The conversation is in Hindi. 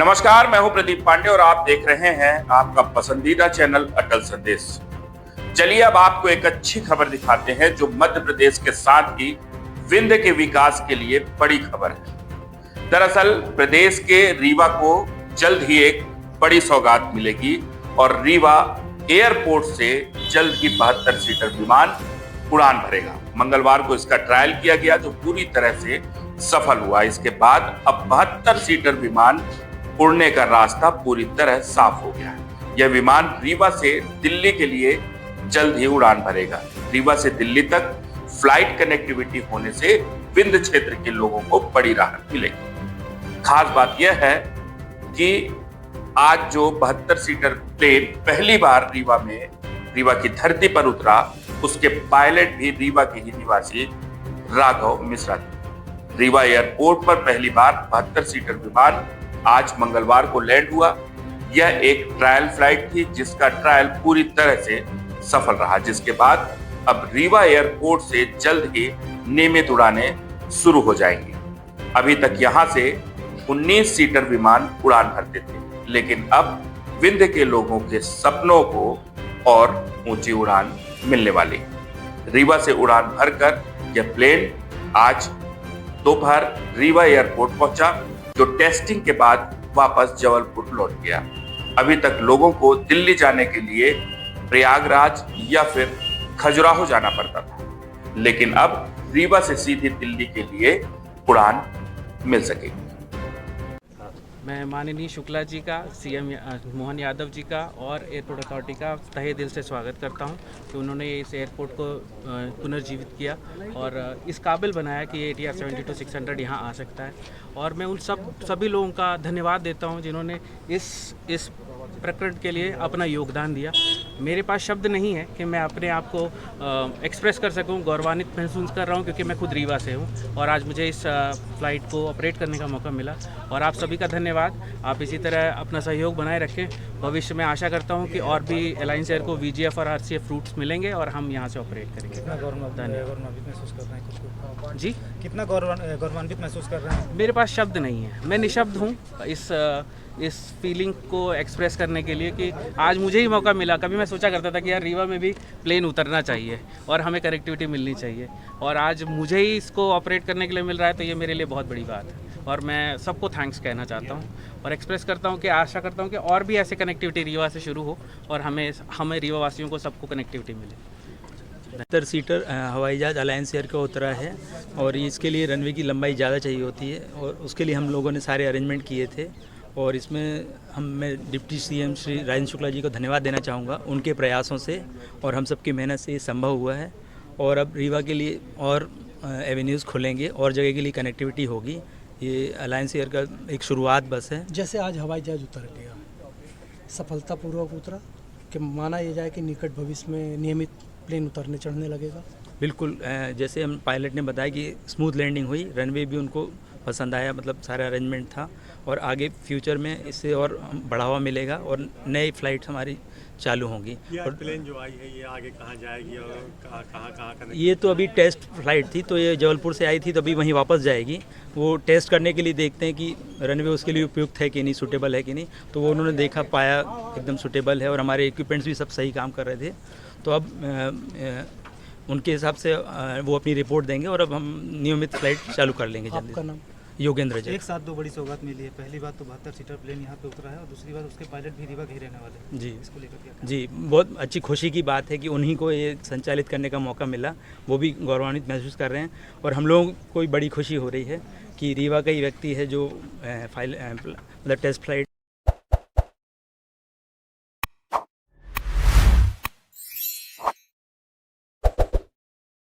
नमस्कार, मैं हूं प्रदीप पांडे और आप देख रहे हैं आपका पसंदीदा चैनल अटल संदेश। चलिए अब आपको एक अच्छी खबर दिखाते हैं जो मध्य प्रदेश के साथ ही विंध्य के विकास के लिए बड़ी खबर है। दरअसल प्रदेश के रीवा को जल्द ही एक बड़ी सौगात मिलेगी और रीवा एयरपोर्ट से जल्द ही 72 सीटर विमान उड़ान भरेगा। मंगलवार को इसका ट्रायल किया गया जो पूरी तरह से सफल हुआ। इसके बाद अब 72 सीटर विमान उड़ने का रास्ता पूरी तरह साफ हो गया है। यह विमान रीवा से दिल्ली के लिए जल्द ही उड़ान भरेगा। रीवा से दिल्ली तक फ्लाइट कनेक्टिविटी होने से विंध्य क्षेत्र के लोगों को बड़ी राहत मिलेगी। खास बात यह है कि आज जो 72 सीटर प्लेन पहली बार रीवा की धरती पर उतरा, उसके पायलट भी रीवा के ही निवासी राघव मिश्रा थे। रीवा एयरपोर्ट पर पहली बार 72 सीटर विमान आज मंगलवार को लैंड हुआ। यह एक ट्रायल फ्लाइट थी जिसका ट्रायल पूरी तरह से सफल रहा, जिसके बाद अब रीवा एयरपोर्ट से जल्द ही नियमित उड़ानें शुरू हो जाएंगी। अभी तक यहां से 19 सीटर विमान उड़ान भरते थे, लेकिन अब विंध्य के लोगों के सपनों को और ऊंची उड़ान मिलने वाली। रीवा से उड़ान भरकर यह प्लेन आज दोपहर रीवा एयरपोर्ट पहुंचा, जो टेस्टिंग के बाद वापस जबलपुर लौट गया। अभी तक लोगों को दिल्ली जाने के लिए प्रयागराज या फिर खजुराहो जाना पड़ता था, लेकिन अब रीवा से सीधी दिल्ली के लिए उड़ान मिल सकेगी। मैं माननीय शुक्ला जी का, सीएम मोहन यादव जी का और एयरपोर्ट अथॉरिटी का तहे दिल से स्वागत करता हूं कि उन्होंने इस एयरपोर्ट को पुनर्जीवित किया और इस काबिल बनाया कि ATR 72-600 यहाँ आ सकता है। और मैं उन सभी लोगों का धन्यवाद देता हूं जिन्होंने इस प्रकरण के लिए अपना योगदान दिया। मेरे पास शब्द नहीं है कि मैं अपने आप को एक्सप्रेस कर सकूं। गौरवान्वित महसूस कर रहा हूं क्योंकि मैं खुद रीवा से हूं और आज मुझे इस फ्लाइट को ऑपरेट करने का मौका मिला। और आप सभी का धन्यवाद। आप इसी तरह अपना सहयोग बनाए रखें। भविष्य में आशा करता हूं कि और भी एलायंस एयर को VGF और RCF रूट्स मिलेंगे और हम यहाँ से ऑपरेट करेंगे। कितना गौरवान्वित महसूस कर रहे हैं खुद को? जी, कितना गौरवान्वित महसूस कर रहे हैं? मेरे पास शब्द नहीं है। मैं निशब्द हूँ इस फीलिंग को एक्सप्रेस करने के लिए कि आज मुझे ही मौका मिला। कभी मैं सोचा करता था कि यार रीवा में भी प्लेन उतरना चाहिए और हमें कनेक्टिविटी मिलनी चाहिए, और आज मुझे ही इसको ऑपरेट करने के लिए मिल रहा है, तो ये मेरे लिए बहुत बड़ी बात है। और मैं सबको थैंक्स कहना चाहता हूँ और एक्सप्रेस करता हूँ कि आशा करता हूँ कि और भी ऐसे कनेक्टिविटी रीवा से शुरू हो और हमें रीवा वासियों को सबको कनेक्टिविटी मिले। 72 सीटर हवाई जहाज़ अलायंस एयर का उतरा है और इसके लिए रनवे की लंबाई ज़्यादा चाहिए होती है और उसके लिए हम लोगों ने सारे अरेंजमेंट किए थे। और इसमें मैं डिप्टी CM श्री राजेंद्र शुक्ला जी को धन्यवाद देना चाहूँगा। उनके प्रयासों से और हम सबकी मेहनत से ये संभव हुआ है और अब रीवा के लिए और एवेन्यूज़ खुलेंगे और जगह के लिए कनेक्टिविटी होगी। ये अलायंस एयर का एक शुरुआत बस है। जैसे आज हवाई जहाज उतर गया, सफलतापूर्वक उतरा, कि माना यह जाए कि निकट भविष्य में नियमित प्लेन उतरने चढ़ने लगेगा? बिल्कुल, जैसे हम पायलट ने बताया कि स्मूथ लैंडिंग हुई, रनवे भी उनको पसंद आया, मतलब सारा अरेंजमेंट था और आगे फ्यूचर में इससे और बढ़ावा मिलेगा और नई फ्लाइट्स हमारी चालू होंगी। और प्लेन जो आई है ये आगे कहाँ जाएगी और कहाँ ये तो अभी टेस्ट फ्लाइट थी, तो ये जबलपुर से आई थी तो अभी वहीं वापस जाएगी। वो टेस्ट करने के लिए देखते हैं कि रनवे उसके लिए उपयुक्त है कि नहीं, सूटेबल है कि नहीं, तो वो उन्होंने देखा, पाया एकदम सूटेबल है और हमारे इक्विपमेंट्स भी सब सही काम कर रहे थे। तो अब उनके हिसाब से वो अपनी रिपोर्ट देंगे और अब हम नियमित फ्लाइट चालू कर लेंगे जल्दी। आपका नाम? योगेंद्र जी। एक साथ दो बड़ी सौगात मिली है। पहली बात तो 72 सीटर प्लेन यहाँ पे उतरा है और दूसरी बात उसके पायलट भी रीवा के ही रहने वाले हैं। जी, इसको लेकर क्या? जी, बहुत अच्छी खुशी की बात है कि उन्हीं को ये संचालित करने का मौका मिला। वो भी गौरवान्वित महसूस कर रहे हैं और हम लोगों को बड़ी खुशी हो रही है कि रीवा का ही व्यक्ति है जो टेस्ट फ्लाइट